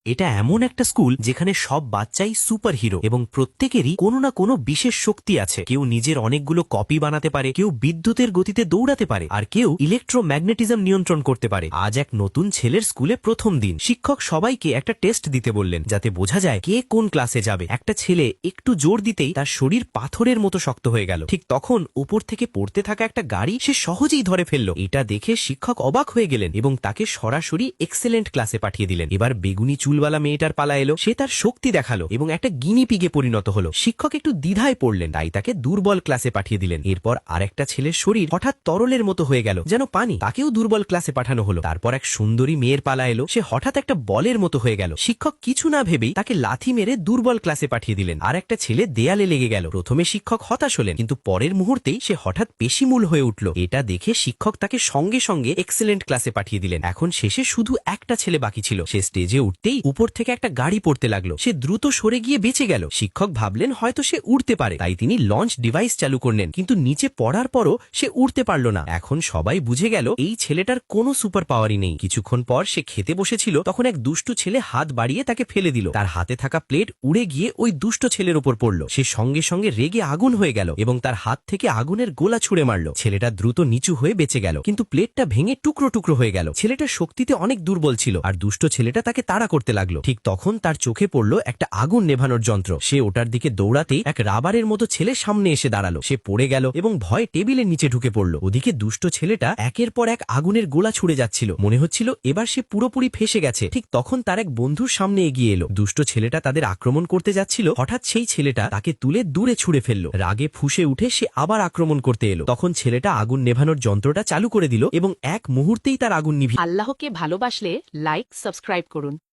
এটা এমন একটা স্কুল যেখানে সব বাচ্চাই সুপার হিরো এবং প্রত্যেকেরই কোনো না কোনো বিশেষ শক্তি আছে। কেউ নিজের অনেকগুলো কপি বানাতে পারে, কেউ বিদ্যুতের গতিতে দৌড়াতে পারে, আর কেউ ইলেকট্রোম্যাগনেটিজম নিয়ন্ত্রণ করতে পারে। আজ এক নতুন ছেলের স্কুলে প্রথম দিন। শিক্ষক সবাইকে একটা টেস্ট দিতে বললেন যাতে বোঝা যায় কে কোন ক্লাসে যাবে। একটা ছেলে একটু জোর দিতেই তার শরীর পাথরের মতো শক্ত হয়ে গেল। ঠিক তখন উপর থেকে পড়তে থাকা একটা গাড়ি সে সহজেই ধরে ফেলল। এটা দেখে শিক্ষক অবাক হয়ে গেলেন এবং তাকে সরাসরি এক্সেলেন্ট ক্লাসে পাঠিয়ে দিলেন। এবার বেগুনি চুলওয়ালা মেয়েটার পালা এলো। সে তার শক্তি দেখালো এবং একটা গিনিপিগে পরিণত হলো। শিক্ষক একটু দ্বিধায় পড়লেন, তাই তাকে দুর্বল ক্লাসে পাঠিয়ে দিলেন। এরপর আরেকটা ছেলের শরীর হঠাৎ তরলের মতো হয়ে গেল, যেন পানি। তাকেও দুর্বল ক্লাসে পাঠানো হলো। তারপর এক সুন্দরী মেয়ের পালা এলো। সে হঠাৎ একটা বলের মতো হয়ে গেল। শিক্ষক কিছু না ভেবেই তাকে লাথি মেরে দুর্বল ক্লাসে পাঠিয়ে দিলেন। আর একটা ছেলে দেয়ালে লেগে গেল। প্রথমে শিক্ষক হতাশ হলেন, কিন্তু পরের মুহূর্তেই সে হঠাৎ পেশিমূল হয়ে উঠল। এটা দেখে শিক্ষক তাকে সঙ্গে সঙ্গে এক্সেলেন্ট ক্লাসে পাঠিয়ে দিলেন। এখন শেষে শুধু একটা ছেলে বাকি ছিল। সে স্টেজে উঠতেই উপর থেকে একটা গাড়ি পড়তে লাগলো। সে দ্রুত সরে গিয়ে বেঁচে গেল। শিক্ষক ভাবলেন হয়তো সে উড়তে পারে, তাই তিনি লঞ্চ ডিভাইস চালু করলেন, কিন্তু নিচে পড়ার পরও সে উড়তে পারল না। এখন সবাই বুঝে গেল এই ছেলেটার কোনো সুপার পাওয়ারই নেই। কিছুক্ষণ পর সে খেতে বসেছিল, তখন এক দুষ্টু ছেলে হাত বাড়িয়ে তাকে ফেলে দিল। তার হাতে থাকা প্লেট উড়ে গিয়ে ওই দুষ্ট ছেলের উপর পড়ল। সে সঙ্গে সঙ্গে রেগে আগুন হয়ে গেল এবং তার হাত থেকে আগুনের গোলা ছুড়ে মারল। ছেলেটা দ্রুত নিচু হয়ে বেঁচে গেল, কিন্তু প্লেটটা ভেঙে টুকরো টুকরো হয়ে গেল। ছেলেটা শক্তিতে অনেক দুর্বল ছিল, আর দুষ্ট ছেলেটা তাকে তাড়া করতে লাগলো। ঠিক তখন তার চোখে পড়ল একটা আগুন নেভানোর যন্ত্র। সে ওটার দিকে দৌড়াতেই এক রাবারের মতো ছেলে সামনে এসে দাঁড়ালো। সে পড়ে গেল এবং ভয়ে টেবিলের নিচে ঢুকে পড়ল। ওদিকে দুষ্ট ছেলেটা একের পর এক আগুনের গোলা ছুড়ে যাচ্ছিল। মনে হচ্ছিল এবার সে পুরোপুরি ফেসে গেছে। ঠিক তখন তার এক বন্ধুর সামনে এগিয়ে এলো। দুষ্ট ছেলেটা তাদের আক্রমণ করতে যাচ্ছিল। হঠাৎ সেই ছেলেটা তাকে তুলে দূরে ছুড়ে ফেলল। রাগে ফুঁসে উঠে সে আবার আক্রমণ করতে এলো। তখন ছেলেটা আগুন নেভানোর যন্ত্রটা চালু করে দিল এবং এক মুহূর্তেই তার আগুন নিভে। আল্লাহকে ভালোবাসলে লাইক সাবস্ক্রাইব করুন।